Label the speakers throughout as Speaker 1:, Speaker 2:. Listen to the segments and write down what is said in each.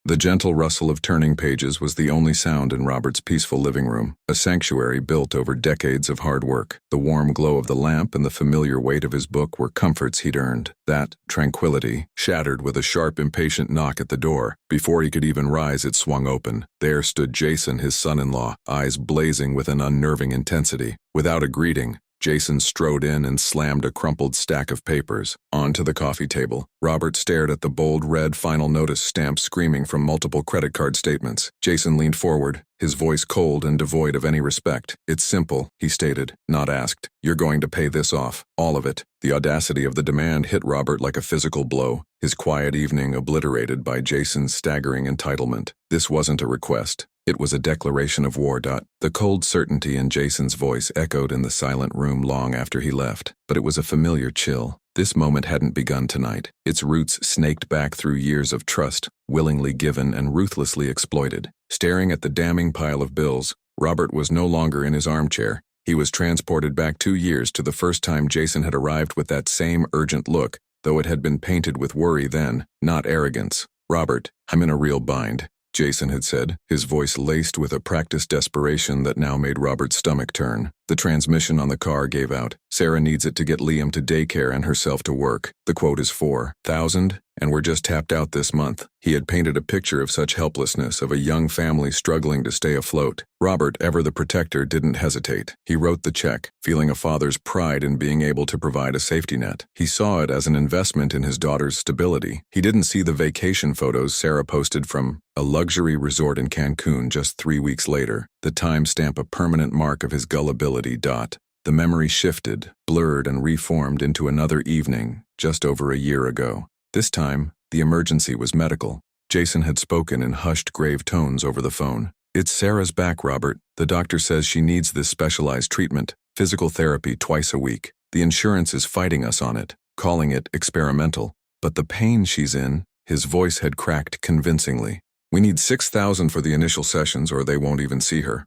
Speaker 1: The gentle rustle of turning pages was the only sound in Robert's peaceful living room, a sanctuary built over decades of hard work. The warm glow of the lamp and the familiar weight of his book were comforts he'd earned. That tranquility shattered with a sharp, impatient knock at the door. Before he could even rise, it swung open. There stood Jason, his son-in-law, eyes blazing with an unnerving intensity. Without a greeting, Jason strode in and slammed a crumpled stack of papers onto the coffee table. Robert stared at the bold red final notice stamp screaming from multiple credit card statements. Jason leaned forward, his voice cold and devoid of any respect. "It's simple," he stated, not asked. "You're going to pay this off. All of it." The audacity of the demand hit Robert like a physical blow, his quiet evening obliterated by Jason's staggering entitlement. This wasn't a request. It was a declaration of war. The cold certainty in Jason's voice echoed in the silent room long after he left, but it was a familiar chill. This moment hadn't begun tonight. Its roots snaked back through years of trust, willingly given and ruthlessly exploited. Staring at the damning pile of bills, Robert was no longer in his armchair. He was transported back 2 years to the first time Jason had arrived with that same urgent look, though it had been painted with worry then, not arrogance. "Robert, I'm in a real bind," Jason had said, his voice laced with a practiced desperation that now made Robert's stomach turn. The transmission on the car gave out. "Sarah needs it to get Liam to daycare and herself to work. The quote is 4,000, and we're just tapped out this month." He had painted a picture of such helplessness, of a young family struggling to stay afloat. Robert, ever the protector, didn't hesitate. He wrote the check, feeling a father's pride in being able to provide a safety net. He saw it as an investment in his daughter's stability. He didn't see the vacation photos Sarah posted from a luxury resort in Cancun just 3 weeks later, the timestamp a permanent mark of his gullibility. The memory shifted, blurred and reformed into another evening, just over a year ago. This time, the emergency was medical. Jason had spoken in hushed, grave tones over the phone. "It's Sarah's back, Robert. The doctor says she needs this specialized treatment, physical therapy twice a week. The insurance is fighting us on it, calling it experimental. But the pain she's in," his voice had cracked convincingly. "We need 6,000 for the initial sessions or they won't even see her."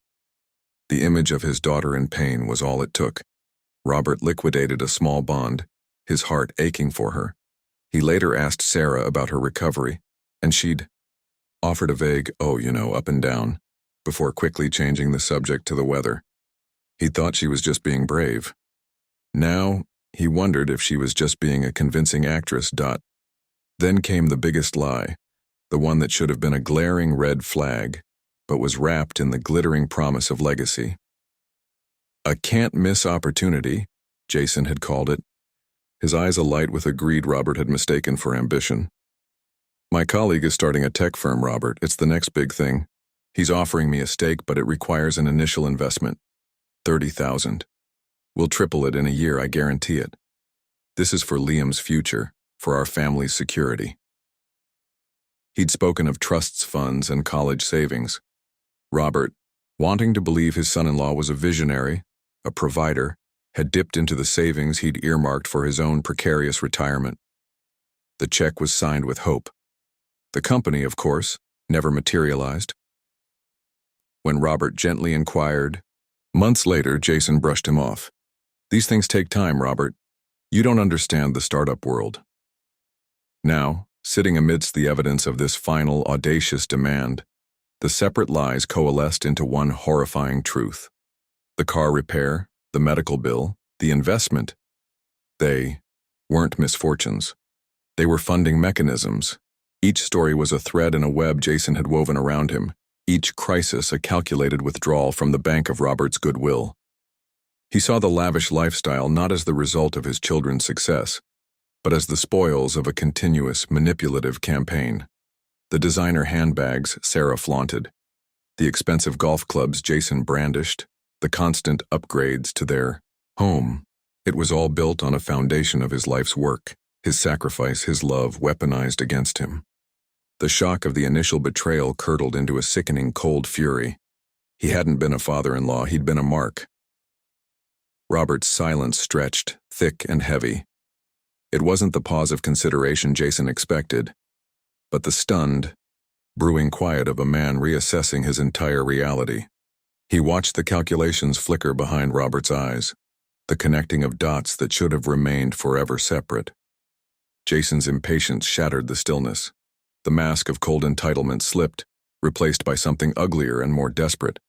Speaker 1: The image of his daughter in pain was all it took. Robert liquidated a small bond, his heart aching for her. He later asked Sarah about her recovery, and she'd offered a vague, "Oh, up and down," before quickly changing the subject to the weather. He thought she was just being brave. Now, he wondered if she was just being a convincing actress. Then came the biggest lie, the one that should have been a glaring red flag, but was wrapped in the glittering promise of legacy. A can't-miss opportunity, Jason had called it, his eyes alight with a greed Robert had mistaken for ambition. "My colleague is starting a tech firm, Robert. It's the next big thing. He's offering me a stake, but it requires an initial investment. 30,000. We'll triple it in a year, I guarantee it. This is for Liam's future, for our family's security." He'd spoken of trusts, funds, and college savings. Robert, wanting to believe his son-in-law was a visionary, a provider, had dipped into the savings he'd earmarked for his own precarious retirement. The check was signed with hope. The company, of course, never materialized. When Robert gently inquired, months later, Jason brushed him off. "These things take time, Robert. You don't understand the startup world." Now, sitting amidst the evidence of this final, audacious demand, the separate lies coalesced into one horrifying truth. The car repair, the medical bill, the investment, they weren't misfortunes. They were funding mechanisms. Each story was a thread in a web Jason had woven around him, each crisis a calculated withdrawal from the bank of Robert's goodwill. He saw the lavish lifestyle not as the result of his children's success, but as the spoils of a continuous, manipulative campaign. The designer handbags Sarah flaunted, the expensive golf clubs Jason brandished, the constant upgrades to their home. It was all built on a foundation of his life's work, his sacrifice, his love weaponized against him. The shock of the initial betrayal curdled into a sickening cold fury. He hadn't been a father-in-law, he'd been a mark. Robert's silence stretched, thick and heavy. It wasn't the pause of consideration Jason expected, but the stunned, brewing quiet of a man reassessing his entire reality. He watched the calculations flicker behind Robert's eyes, the connecting of dots that should have remained forever separate. Jason's impatience shattered the stillness. The mask of cold entitlement slipped, replaced by something uglier and more desperate.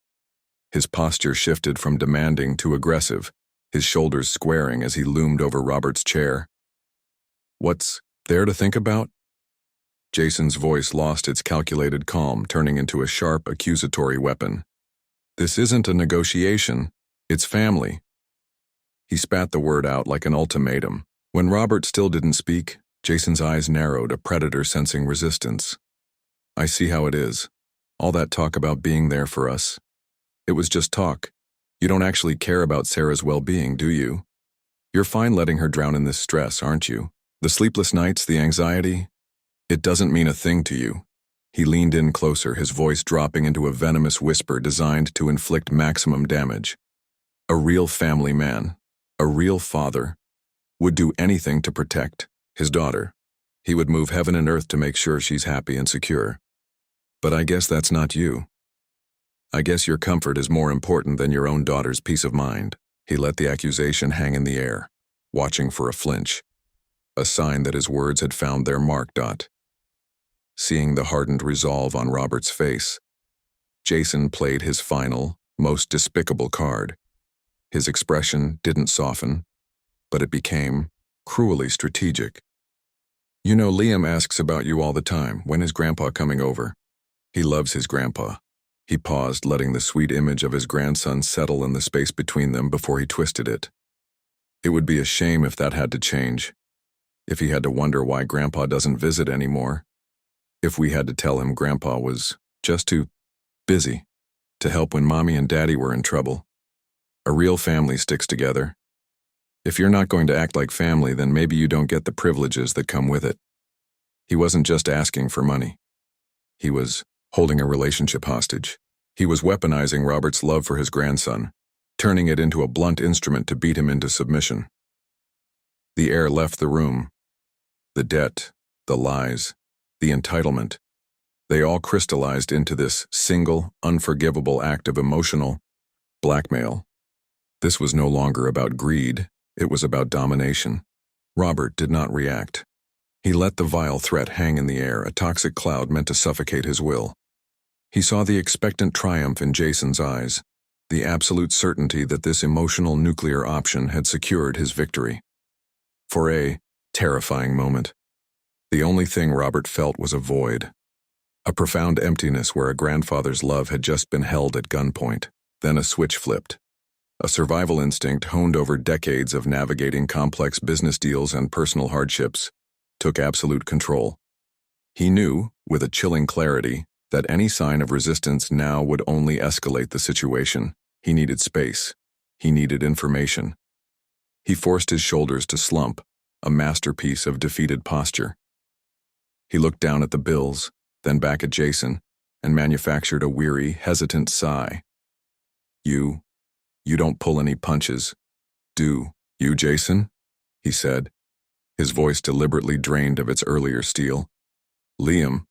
Speaker 1: His posture shifted from demanding to aggressive, his shoulders squaring as he loomed over Robert's chair. "What's there to think about?" Jason's voice lost its calculated calm, turning into a sharp, accusatory weapon. "This isn't a negotiation. It's family." He spat the word out like an ultimatum. When Robert still didn't speak, Jason's eyes narrowed, a predator sensing resistance. "I see how it is. All that talk about being there for us. It was just talk. You don't actually care about Sarah's well-being, do you? You're fine letting her drown in this stress, aren't you? The sleepless nights, the anxiety, it doesn't mean a thing to you." He leaned in closer, his voice dropping into a venomous whisper designed to inflict maximum damage. A real family man, a real father, would do anything to protect his daughter. He would move heaven and earth to make sure she's happy and secure. But I guess that's not you. I guess your comfort is more important than your own daughter's peace of mind. He let the accusation hang in the air, watching for a flinch, a sign that his words had found their mark. Seeing the hardened resolve on Robert's face, Jason played his final, most despicable card. His expression didn't soften, but it became cruelly strategic. "You know, Liam asks about you all the time. When is Grandpa coming over? He loves his grandpa." He paused, letting the sweet image of his grandson settle in the space between them before he twisted it. It would be a shame if that had to change. If he had to wonder why Grandpa doesn't visit anymore. If we had to tell him Grandpa was just too busy to help when Mommy and Daddy were in trouble. A real family sticks together. If you're not going to act like family, then maybe you don't get the privileges that come with it. He wasn't just asking for money. He was holding a relationship hostage. He was weaponizing Robert's love for his grandson, turning it into a blunt instrument to beat him into submission. The air left the room. The debt, the lies, the entitlement, they all crystallized into this single, unforgivable act of emotional blackmail. This was no longer about greed, it was about domination. Robert did not react. He let the vile threat hang in the air, a toxic cloud meant to suffocate his will. He saw the expectant triumph in Jason's eyes, the absolute certainty that this emotional nuclear option had secured his victory. For a terrifying moment, the only thing Robert felt was a void, a profound emptiness where a grandfather's love had just been held at gunpoint. Then a switch flipped. A survival instinct honed over decades of navigating complex business deals and personal hardships took absolute control. He knew, with a chilling clarity, that any sign of resistance now would only escalate the situation. He needed space. He needed information. He forced his shoulders to slump, a masterpiece of defeated posture. He looked down at the bills, then back at Jason, and manufactured a weary, hesitant sigh. You don't pull any punches, do you, Jason?" he said, his voice deliberately drained of its earlier steel. "Liam,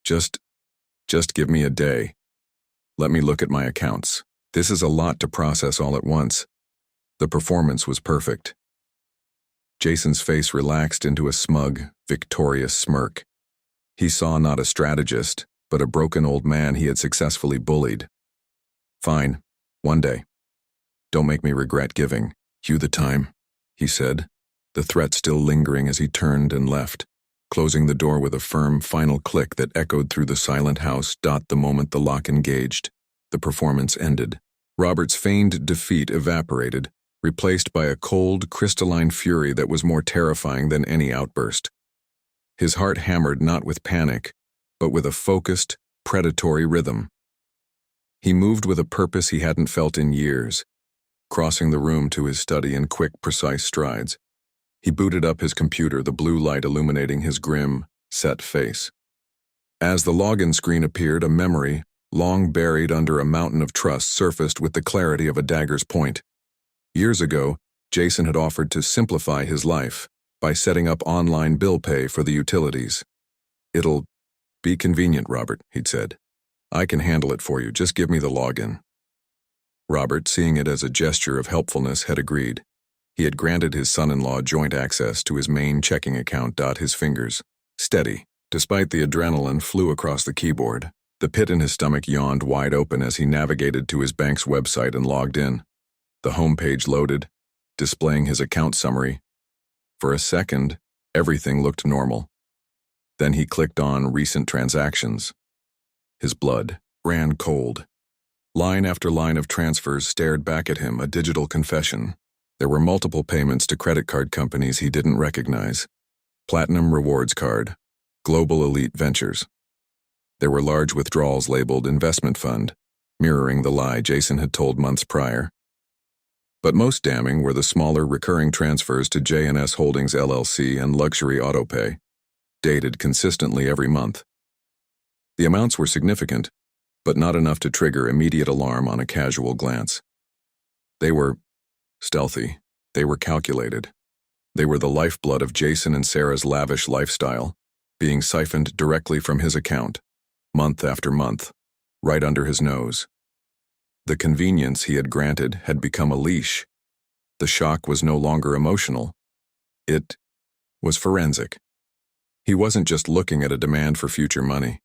Speaker 1: just give me a day. Let me look at my accounts. This is a lot to process all at once." The performance was perfect. Jason's face relaxed into a smug, victorious smirk. He saw not a strategist, but a broken old man he had successfully bullied. "Fine, one day. Don't make me regret giving you the time," he said, the threat still lingering as he turned and left, closing the door with a firm, final click that echoed through the silent house. The moment the lock engaged, the performance ended. Robert's feigned defeat evaporated, replaced by a cold, crystalline fury that was more terrifying than any outburst. His heart hammered not with panic, but with a focused, predatory rhythm. He moved with a purpose he hadn't felt in years, crossing the room to his study in quick, precise strides. He booted up his computer, the blue light illuminating his grim, set face. As the login screen appeared, a memory, long buried under a mountain of trust, surfaced with the clarity of a dagger's point. Years ago, Jason had offered to simplify his life by setting up online bill pay for the utilities. "It'll be convenient, Robert," he'd said. "I can handle it for you, just give me the login." Robert, seeing it as a gesture of helpfulness, had agreed. He had granted his son-in-law joint access to his main checking account. His fingers, steady, Despite the adrenaline flew across the keyboard, the pit in his stomach yawned wide open as he navigated to his bank's website and logged in. The homepage loaded, displaying his account summary. For a second, everything looked normal. Then he clicked on recent transactions. His blood ran cold. Line after line of transfers stared back at him, a digital confession. There were multiple payments to credit card companies he didn't recognize. Platinum Rewards Card, Global Elite Ventures. There were large withdrawals labeled investment fund, mirroring the lie Jason had told months prior. But most damning were the smaller recurring transfers to J&S Holdings LLC and Luxury Autopay, dated consistently every month. The amounts were significant, but not enough to trigger immediate alarm on a casual glance. They were stealthy. They were calculated. They were the lifeblood of Jason and Sarah's lavish lifestyle, being siphoned directly from his account, month after month, right under his nose. The convenience he had granted had become a leash. The shock was no longer emotional. It was forensic. He wasn't just looking at a demand for future money.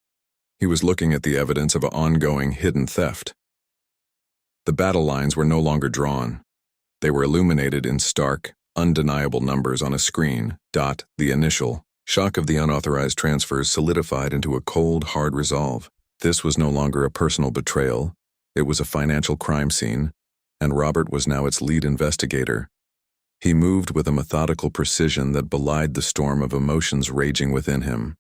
Speaker 1: He was looking at the evidence of an ongoing hidden theft. The battle lines were no longer drawn. They were illuminated in stark, undeniable numbers on a screen. The initial shock of the unauthorized transfers solidified into a cold, hard resolve. This was no longer a personal betrayal. It was a financial crime scene, and Robert was now its lead investigator. He moved with a methodical precision that belied the storm of emotions raging within him.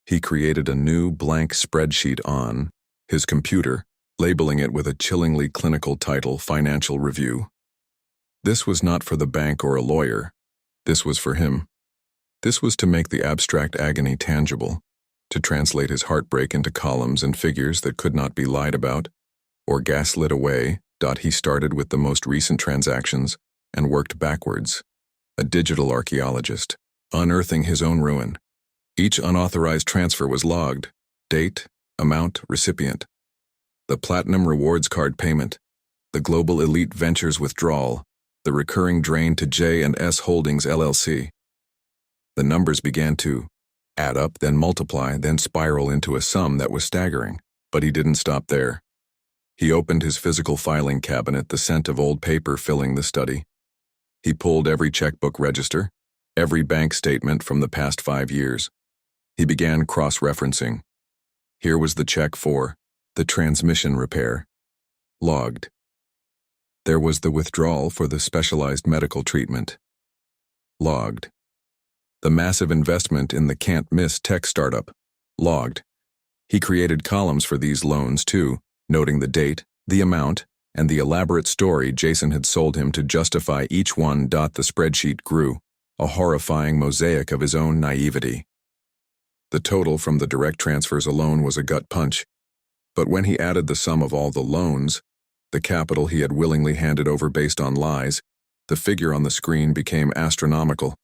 Speaker 1: He created a new blank spreadsheet on his computer, labeling it with a chillingly clinical title, Financial Review. This was not for the bank or a lawyer. This was for him. This was to make the abstract agony tangible, to translate his heartbreak into columns and figures that could not be lied about or gaslit away. He started with the most recent transactions and worked backwards, a digital archaeologist, unearthing his own ruin. Each unauthorized transfer was logged: date, amount, recipient. The Platinum Rewards Card payment, the Global Elite Ventures withdrawal, the recurring drain to J&S Holdings LLC. The numbers began to add up, then multiply, then spiral into a sum that was staggering. But he didn't stop there. He opened his physical filing cabinet, the scent of old paper filling the study. He pulled every checkbook register, every bank statement from the past 5 years. He began cross-referencing. Here was the check for the transmission repair. Logged. There was the withdrawal for the specialized medical treatment. Logged. The massive investment in the can't-miss tech startup. Logged. He created columns for these loans too, noting the date, the amount, and the elaborate story Jason had sold him to justify each one. The spreadsheet grew, a horrifying mosaic of his own naivety. The total from the direct transfers alone was a gut punch, but when he added the sum of all the loans, the capital he had willingly handed over based on lies, the figure on the screen became astronomical.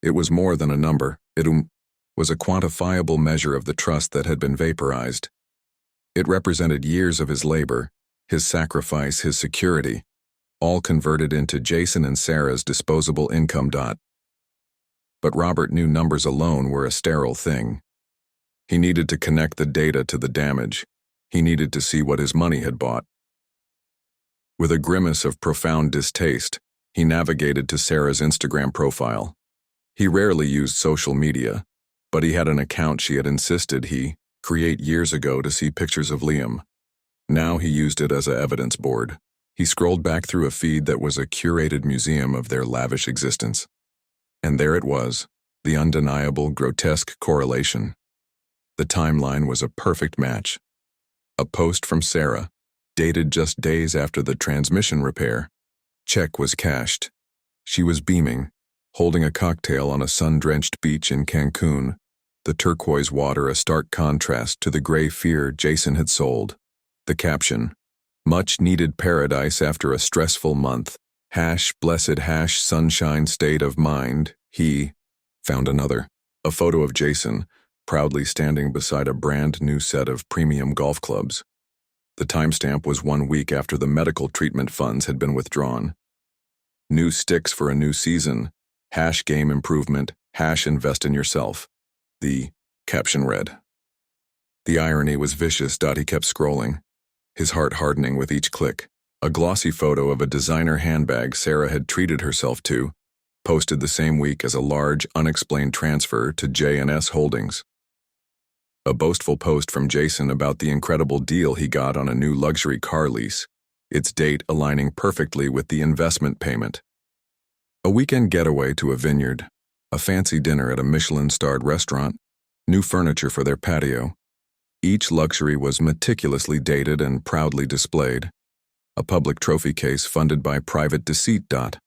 Speaker 1: It was more than a number. It was a quantifiable measure of the trust that had been vaporized. It represented years of his labor, his sacrifice, his security, all converted into Jason and Sarah's disposable income. But Robert knew numbers alone were a sterile thing. He needed to connect the data to the damage. He needed to see what his money had bought. With a grimace of profound distaste, he navigated to Sarah's Instagram profile. He rarely used social media, but he had an account she had insisted he create years ago to see pictures of Liam. Now he used it as an evidence board. He scrolled back through a feed that was a curated museum of their lavish existence. And there it was, the undeniable, grotesque correlation. The timeline was a perfect match. A post from Sarah, dated just days after the transmission repair. Check was cashed. She was beaming, holding a cocktail on a sun-drenched beach in Cancun, the turquoise water a stark contrast to the gray fear Jason had sold. The caption, "Much-needed paradise after a stressful month. Blessed sunshine state of mind." He found another, a photo of Jason, proudly standing beside a brand new set of premium golf clubs. The timestamp was 1 week after the medical treatment funds had been withdrawn. New sticks for a new season. Game improvement. Invest in yourself. The Caption read. The irony was vicious. He kept scrolling, his heart hardening with each click. A glossy photo of a designer handbag Sarah had treated herself to, posted the same week as a large, unexplained transfer to J&S Holdings. A boastful post from Jason about the incredible deal he got on a new luxury car lease, its date aligning perfectly with the investment payment. A weekend getaway to a vineyard, a fancy dinner at a Michelin-starred restaurant, new furniture for their patio. Each luxury was meticulously dated and proudly displayed, a public trophy case funded by private deceit. The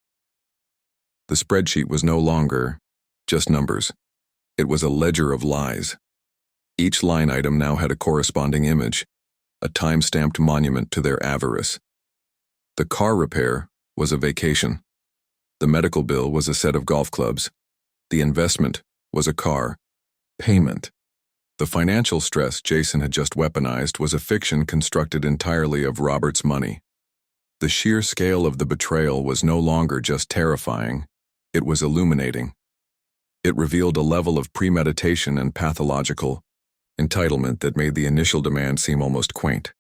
Speaker 1: spreadsheet was no longer just numbers. It was a ledger of lies. Each line item now had a corresponding image, a time-stamped monument to their avarice. The car repair was a vacation. The medical bill was a set of golf clubs. The investment was a car payment. The financial stress Jason had just weaponized was a fiction constructed entirely of Robert's money. The sheer scale of the betrayal was no longer just terrifying, it was illuminating. It revealed a level of premeditation and pathological entitlement that made the initial demand seem almost quaint.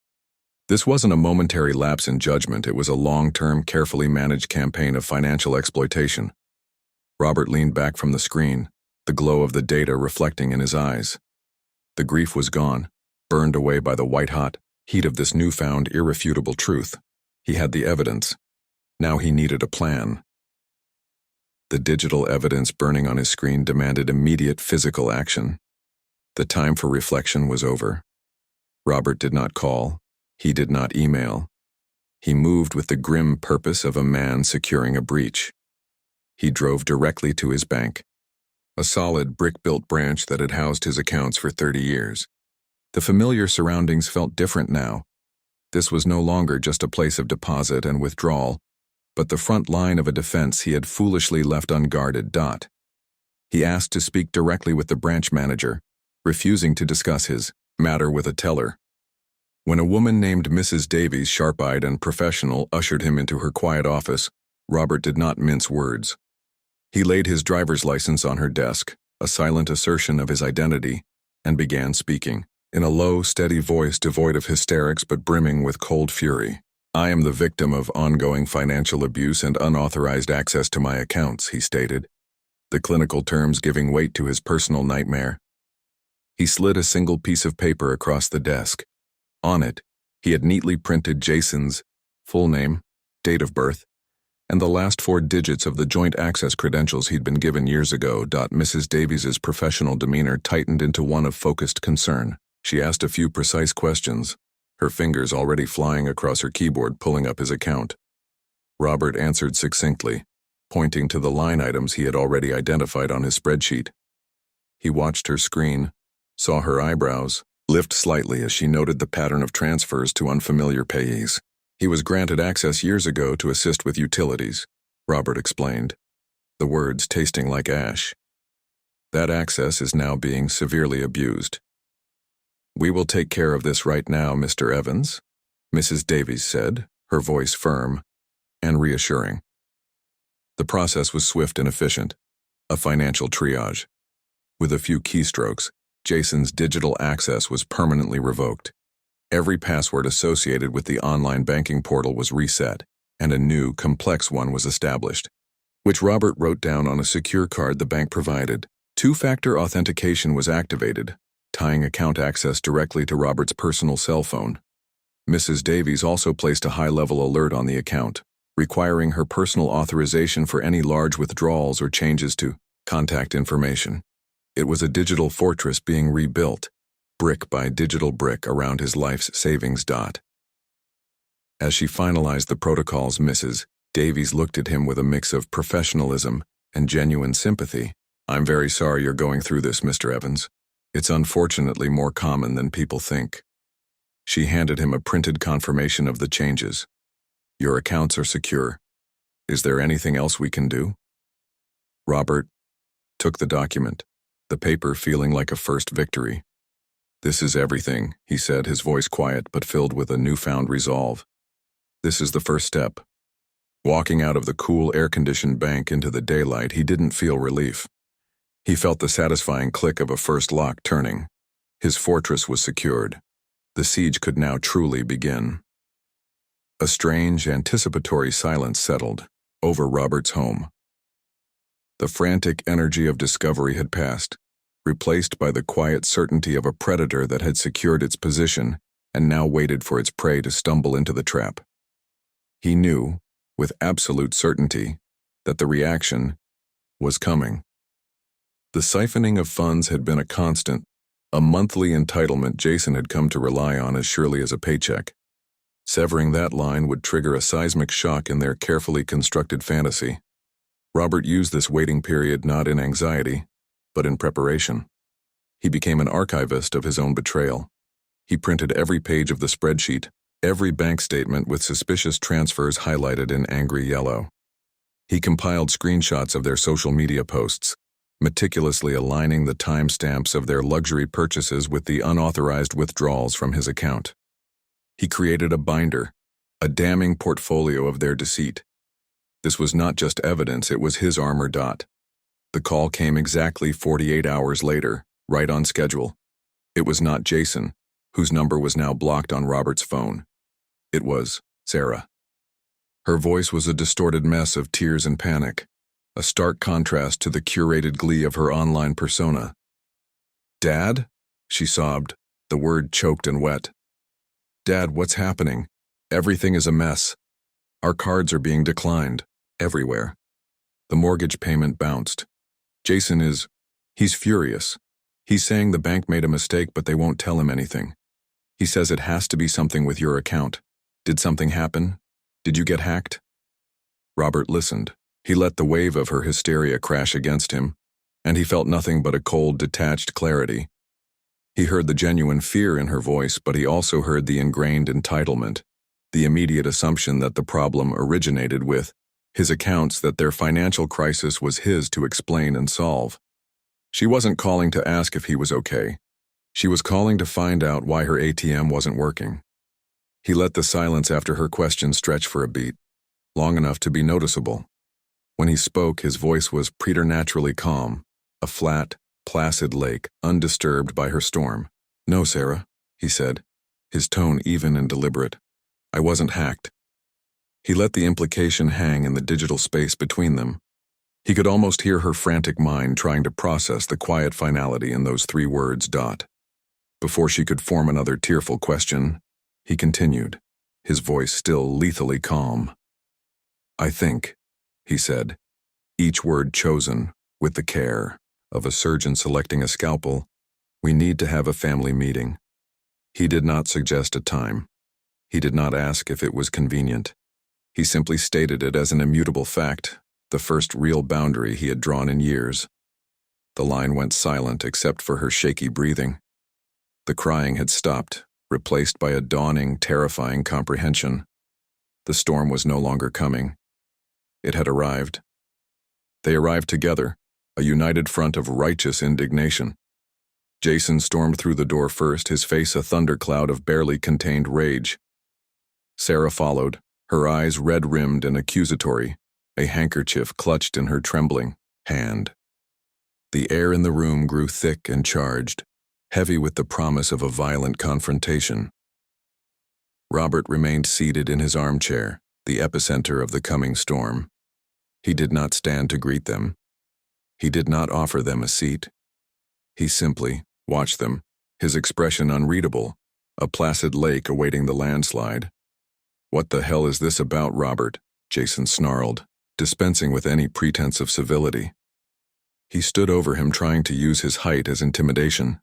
Speaker 1: This wasn't a momentary lapse in judgment, it was a long-term, carefully managed campaign of financial exploitation. Robert leaned back from the screen, the glow of the data reflecting in his eyes. The grief was gone, burned away by the white-hot heat of this newfound, irrefutable truth. He had the evidence. Now he needed a plan. The digital evidence burning on his screen demanded immediate physical action. The time for reflection was over. Robert did not call. He did not email. He moved with the grim purpose of a man securing a breach. He drove directly to his bank, a solid brick-built branch that had housed his accounts for 30 years. The familiar surroundings felt different now. This was no longer just a place of deposit and withdrawal, but the front line of a defense he had foolishly left unguarded. He asked to speak directly with the branch manager, refusing to discuss his matter with a teller. When a woman named Mrs. Davies, sharp-eyed and professional, ushered him into her quiet office, Robert did not mince words. He laid his driver's license on her desk, a silent assertion of his identity, and began speaking, in a low, steady voice devoid of hysterics but brimming with cold fury. I am the victim of ongoing financial abuse and unauthorized access to my accounts, he stated, the clinical terms giving weight to his personal nightmare. He slid a single piece of paper across the desk. On it, he had neatly printed Jason's full name, date of birth, and the last 4 digits of the joint access credentials he'd been given years ago. Mrs. Davies's professional demeanor tightened into one of focused concern. She asked a few precise questions, her fingers already flying across her keyboard pulling up his account. Robert answered succinctly, pointing to the line items he had already identified on his spreadsheet. He watched her screen, saw her eyebrows lift slightly as she noted the pattern of transfers to unfamiliar payees. He was granted access years ago to assist with utilities, Robert explained, the words tasting like ash. That access is now being severely abused. We will take care of this right now, Mr. Evans, Mrs. Davies said, her voice firm and reassuring. The process was swift and efficient, a financial triage. With a few keystrokes, Jason's digital access was permanently revoked. Every password associated with the online banking portal was reset, and a new, complex one was established, which Robert wrote down on a secure card the bank provided. 2-factor authentication was activated, tying account access directly to Robert's personal cell phone. Mrs. Davies also placed a high-level alert on the account, requiring her personal authorization for any large withdrawals or changes to contact information. It was a digital fortress being rebuilt, brick by digital brick around his life's savings. As she finalized the protocols, Mrs. Davies looked at him with a mix of professionalism and genuine sympathy. I'm very sorry you're going through this, Mr. Evans. It's unfortunately more common than people think. She handed him a printed confirmation of the changes. Your accounts are secure. Is there anything else we can do? Robert took the document, the paper feeling like a first victory. This is everything, he said, his voice quiet but filled with a newfound resolve. This is the first step. Walking out of the cool, air-conditioned bank into the daylight, he didn't feel relief. He felt the satisfying click of a first lock turning. His fortress was secured. The siege could now truly begin. A strange, anticipatory silence settled over Robert's home. The frantic energy of discovery had passed, replaced by the quiet certainty of a predator that had secured its position and now waited for its prey to stumble into the trap. He knew, with absolute certainty, that the reaction was coming. The siphoning of funds had been a constant, a monthly entitlement Jason had come to rely on as surely as a paycheck. Severing that line would trigger a seismic shock in their carefully constructed fantasy. Robert used this waiting period not in anxiety, but in preparation. He became an archivist of his own betrayal. He printed every page of the spreadsheet, every bank statement with suspicious transfers highlighted in angry yellow. He compiled screenshots of their social media posts, meticulously aligning the timestamps of their luxury purchases with the unauthorized withdrawals from his account. He created a binder, a damning portfolio of their deceit. This was not just evidence, it was his armor. The call came exactly 48 hours later, right on schedule. It was not Jason, whose number was now blocked on Robert's phone. It was Sarah. Her voice was a distorted mess of tears and panic, a stark contrast to the curated glee of her online persona. "Dad?" she sobbed, the word choked and wet. "Dad, what's happening? Everything is a mess. Our cards are being declined, everywhere. The mortgage payment bounced. He's furious. He's saying the bank made a mistake, but they won't tell him anything. He says it has to be something with your account. Did something happen? Did you get hacked?" Robert listened. He let the wave of her hysteria crash against him, and he felt nothing but a cold, detached clarity. He heard the genuine fear in her voice, but he also heard the ingrained entitlement, the immediate assumption that the problem originated with his accounts, that their financial crisis was his to explain and solve. She wasn't calling to ask if he was okay. She was calling to find out why her ATM wasn't working. He let the silence after her question stretch for a beat, long enough to be noticeable. When he spoke, his voice was preternaturally calm, a flat, placid lake, undisturbed by her storm. "No, Sarah," he said, his tone even and deliberate. "I wasn't hacked." He let the implication hang in the digital space between them. He could almost hear her frantic mind trying to process the quiet finality in those 3 words. Before she could form another tearful question, he continued, his voice still lethally calm. "I think," he said, each word chosen with the care of a surgeon selecting a scalpel, "we need to have a family meeting." He did not suggest a time. He did not ask if it was convenient. He simply stated it as an immutable fact, the first real boundary he had drawn in years. The line went silent except for her shaky breathing. The crying had stopped, replaced by a dawning, terrifying comprehension. The storm was no longer coming. It had arrived. They arrived together, a united front of righteous indignation. Jason stormed through the door first, his face a thundercloud of barely contained rage. Sarah followed, her eyes red-rimmed and accusatory, a handkerchief clutched in her trembling hand. The air in the room grew thick and charged, heavy with the promise of a violent confrontation. Robert remained seated in his armchair, the epicenter of the coming storm. He did not stand to greet them. He did not offer them a seat. He simply watched them, his expression unreadable, a placid lake awaiting the landslide. "What the hell is this about, Robert?" Jason snarled, dispensing with any pretense of civility. He stood over him, trying to use his height as intimidation.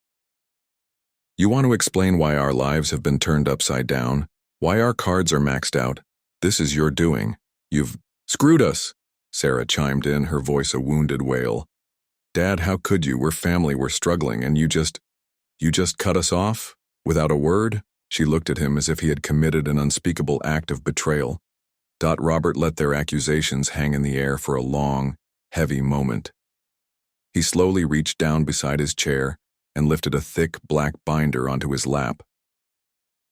Speaker 1: "You want to explain why our lives have been turned upside down, why our cards are maxed out? This is your doing. You've screwed us," Sarah chimed in, her voice a wounded wail. "Dad, how could you? We're family, we're struggling, and you just cut us off? Without a word?" She looked at him as if he had committed an unspeakable act of betrayal. Robert let their accusations hang in the air for a long, heavy moment. He slowly reached down beside his chair and lifted a thick black binder onto his lap.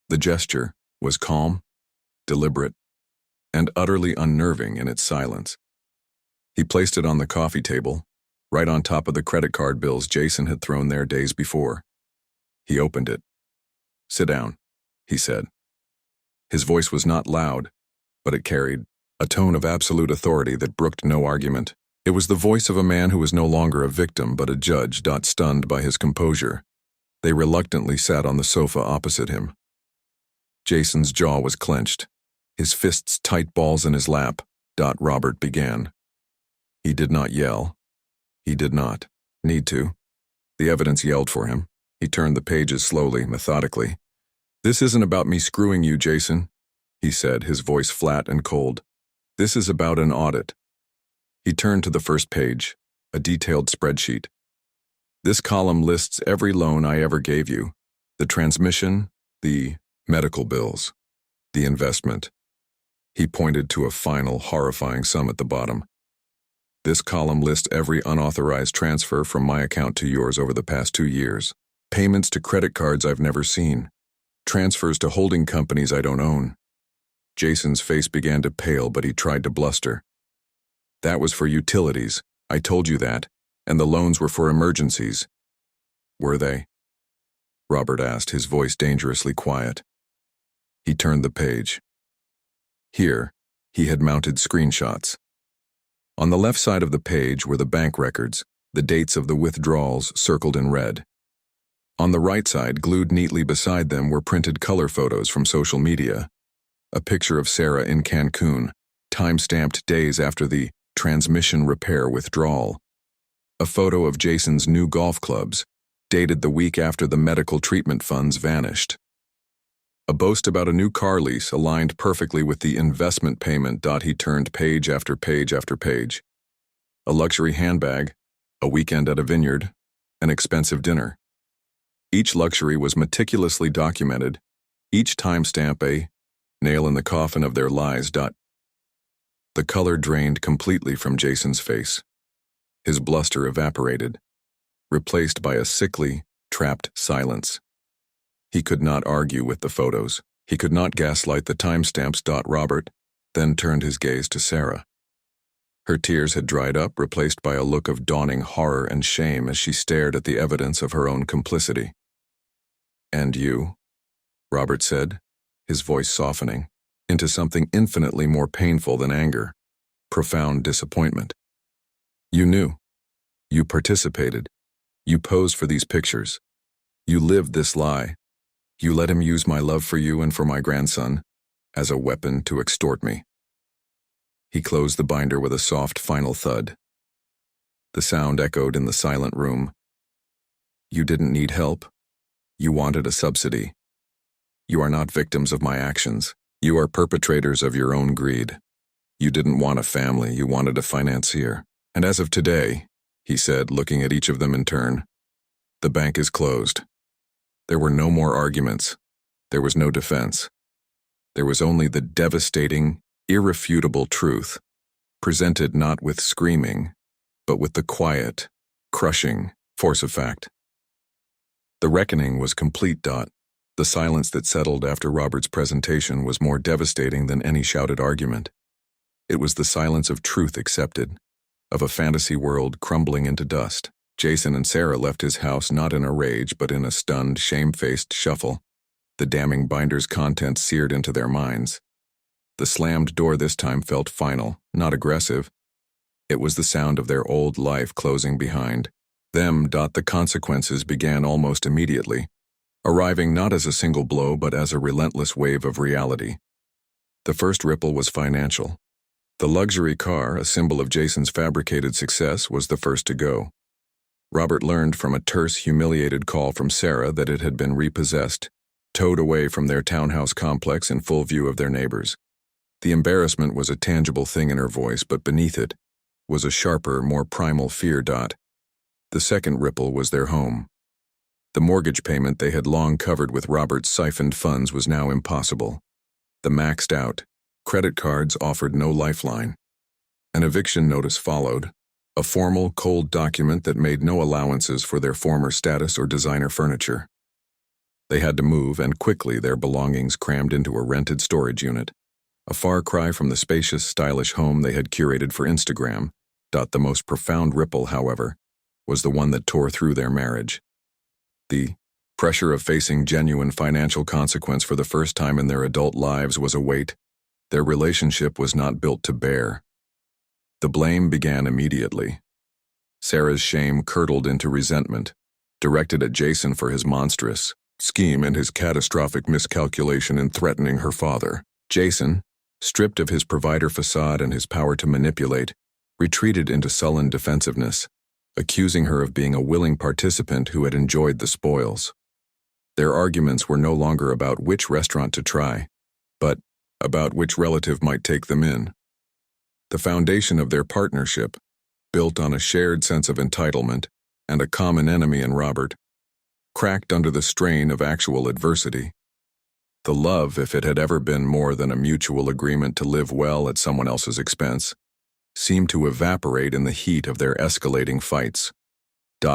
Speaker 1: The gesture was calm, deliberate, and utterly unnerving in its silence. He placed it on the coffee table, right on top of the credit card bills Jason had thrown there days before. He opened it. "Sit down," he said. His voice was not loud, but it carried a tone of absolute authority that brooked no argument. It was the voice of a man who was no longer a victim but a judge, stunned by his composure. They reluctantly sat on the sofa opposite him. Jason's jaw was clenched, his fists tight balls in his lap. Robert began. He did not yell. He did not need to. The evidence yelled for him. He turned the pages slowly, methodically. "This isn't about me screwing you, Jason," he said, his voice flat and cold. "This is about an audit." He turned to the first page, a detailed spreadsheet. "This column lists every loan I ever gave you, the transmission, the medical bills, the investment." He pointed to a final, horrifying sum at the bottom. "This column lists every unauthorized transfer from my account to yours over the past 2 years. Payments to credit cards I've never seen. Transfers to holding companies I don't own." Jason's face began to pale, but he tried to bluster. "That was for utilities. I told you that. And the loans were for emergencies." "Were they?" Robert asked, his voice dangerously quiet. He turned the page. Here, he had mounted screenshots. On the left side of the page were the bank records, the dates of the withdrawals circled in red. On the right side, glued neatly beside them, were printed color photos from social media. A picture of Sarah in Cancun, time-stamped days after the transmission repair withdrawal. A photo of Jason's new golf clubs, dated the week after the medical treatment funds vanished. A boast about a new car lease aligned perfectly with the investment payment. He turned page after page after page. A luxury handbag, a weekend at a vineyard, an expensive dinner. Each luxury was meticulously documented, each timestamp a nail in the coffin of their lies. The color drained completely from Jason's face. His bluster evaporated, replaced by a sickly, trapped silence. He could not argue with the photos. He could not gaslight the timestamps. Robert then turned his gaze to Sarah. Her tears had dried up, replaced by a look of dawning horror and shame as she stared at the evidence of her own complicity. "And you?" Robert said, his voice softening into something infinitely more painful than anger, profound disappointment. "You knew. You participated. You posed for these pictures. You lived this lie. You let him use my love for you and for my grandson as a weapon to extort me." He closed the binder with a soft final thud. The sound echoed in the silent room. "You didn't need help. You wanted a subsidy. You are not victims of my actions. You are perpetrators of your own greed. You didn't want a family, you wanted a financier. And as of today," he said, looking at each of them in turn, "the bank is closed." There were no more arguments. There was no defense. There was only the devastating, irrefutable truth, presented not with screaming, but with the quiet, crushing force of fact. The reckoning was complete. The silence that settled after Robert's presentation was more devastating than any shouted argument. It was the silence of truth accepted, of a fantasy world crumbling into dust. Jason and Sarah left his house not in a rage but in a stunned, shame-faced shuffle, the damning binder's contents seared into their minds. The slammed door this time felt final, not aggressive. It was the sound of their old life closing behind them. The consequences began almost immediately, arriving not as a single blow but as a relentless wave of reality. The first ripple was financial. The luxury car, a symbol of Jason's fabricated success, was the first to go. Robert learned from a terse, humiliated call from Sarah that it had been repossessed, towed away from their townhouse complex in full view of their neighbors. The embarrassment was a tangible thing in her voice, but beneath it was a sharper, more primal fear. The second ripple was their home. The mortgage payment they had long covered with Robert's siphoned funds was now impossible. The maxed-out credit cards offered no lifeline. An eviction notice followed, a formal, cold document that made no allowances for their former status or designer furniture. They had to move, and quickly their belongings crammed into a rented storage unit, a far cry from the spacious, stylish home they had curated for Instagram. The most profound ripple, however, was the one that tore through their marriage. The pressure of facing genuine financial consequence for the first time in their adult lives was a weight their relationship was not built to bear. The blame began immediately. Sarah's shame curdled into resentment, directed at Jason for his monstrous scheme and his catastrophic miscalculation in threatening her father. Jason, stripped of his provider facade and his power to manipulate, retreated into sullen defensiveness, accusing her of being a willing participant who had enjoyed the spoils. Their arguments were no longer about which restaurant to try, but about which relative might take them in. The foundation of their partnership, built on a shared sense of entitlement and a common enemy in Robert, cracked under the strain of actual adversity. The love, if it had ever been more than a mutual agreement to live well at someone else's expense, seemed to evaporate in the heat of their escalating fights.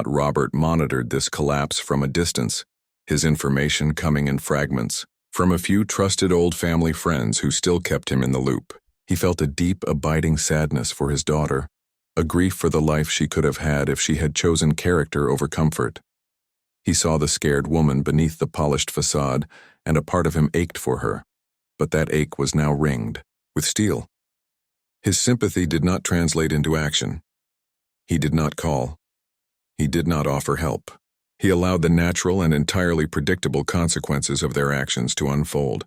Speaker 1: Robert monitored this collapse from a distance, his information coming in fragments from a few trusted old family friends who still kept him in the loop. He felt a deep, abiding sadness for his daughter, a grief for the life she could have had if she had chosen character over comfort. He saw the scared woman beneath the polished facade, and a part of him ached for her, but that ache was now ringed with steel. His sympathy did not translate into action. He did not call. He did not offer help. He allowed the natural and entirely predictable consequences of their actions to unfold.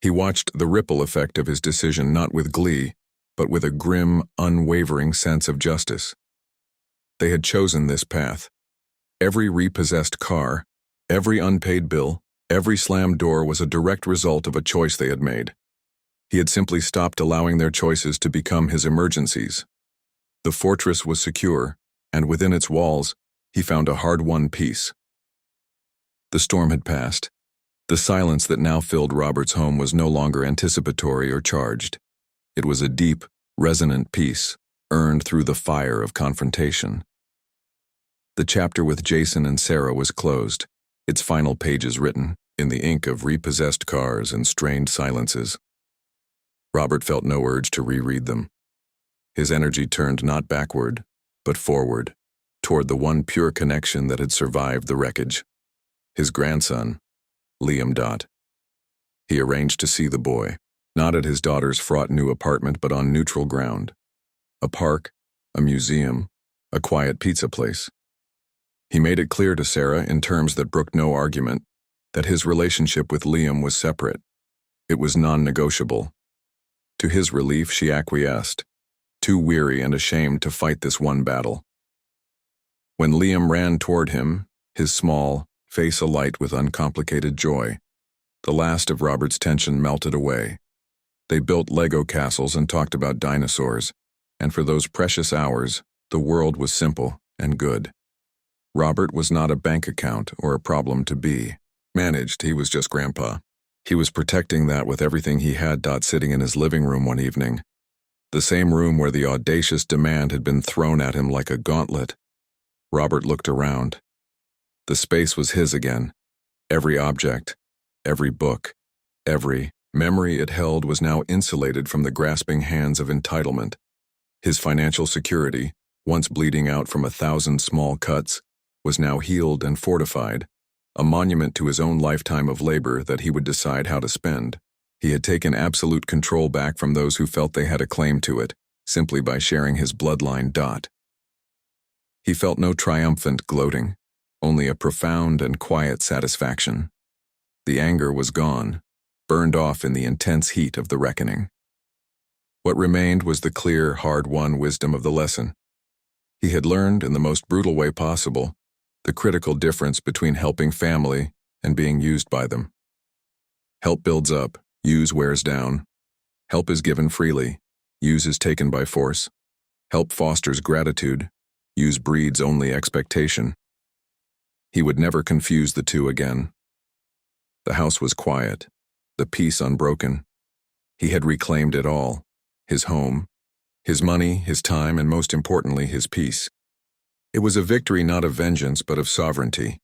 Speaker 1: He watched the ripple effect of his decision not with glee, but with a grim, unwavering sense of justice. They had chosen this path. Every repossessed car, every unpaid bill, every slammed door was a direct result of a choice they had made. He had simply stopped allowing their choices to become his emergencies. The fortress was secure, and within its walls, he found a hard-won peace. The storm had passed. The silence that now filled Robert's home was no longer anticipatory or charged. It was a deep, resonant peace, earned through the fire of confrontation. The chapter with Jason and Sarah was closed, its final pages written in the ink of repossessed cars and strained silences. Robert felt no urge to reread them. His energy turned not backward, but forward, toward the one pure connection that had survived the wreckage. His grandson, Liam. He arranged to see the boy, not at his daughter's fraught new apartment but on neutral ground. A park, a museum, a quiet pizza place. He made it clear to Sarah, in terms that brooked no argument, that his relationship with Liam was separate. It was non-negotiable. To his relief, she acquiesced, too weary and ashamed to fight this one battle. When Liam ran toward him, his small face alight with uncomplicated joy, the last of Robert's tension melted away. They built Lego castles and talked about dinosaurs, and for those precious hours, the world was simple and good. Robert was not a bank account or a problem to be managed. He was just Grandpa. He was protecting that with everything he had. Sitting in his living room one evening, the same room where the audacious demand had been thrown at him like a gauntlet, Robert looked around. The space was his again. Every object, every book, every memory it held was now insulated from the grasping hands of entitlement. His financial security, once bleeding out from 1,000 small cuts, was now healed and fortified, a monument to his own lifetime of labor that he would decide how to spend. He had taken absolute control back from those who felt they had a claim to it, simply by sharing his bloodline. He felt no triumphant gloating, only a profound and quiet satisfaction. The anger was gone, burned off in the intense heat of the reckoning. What remained was the clear, hard-won wisdom of the lesson. He had learned, in the most brutal way possible, the critical difference between helping family and being used by them. Help builds up, use wears down. Help is given freely, use is taken by force. Help fosters gratitude, use breeds only expectation. He would never confuse the two again. The house was quiet, the peace unbroken. He had reclaimed it all, his home, his money, his time, and most importantly, his peace. It was a victory not of vengeance but of sovereignty.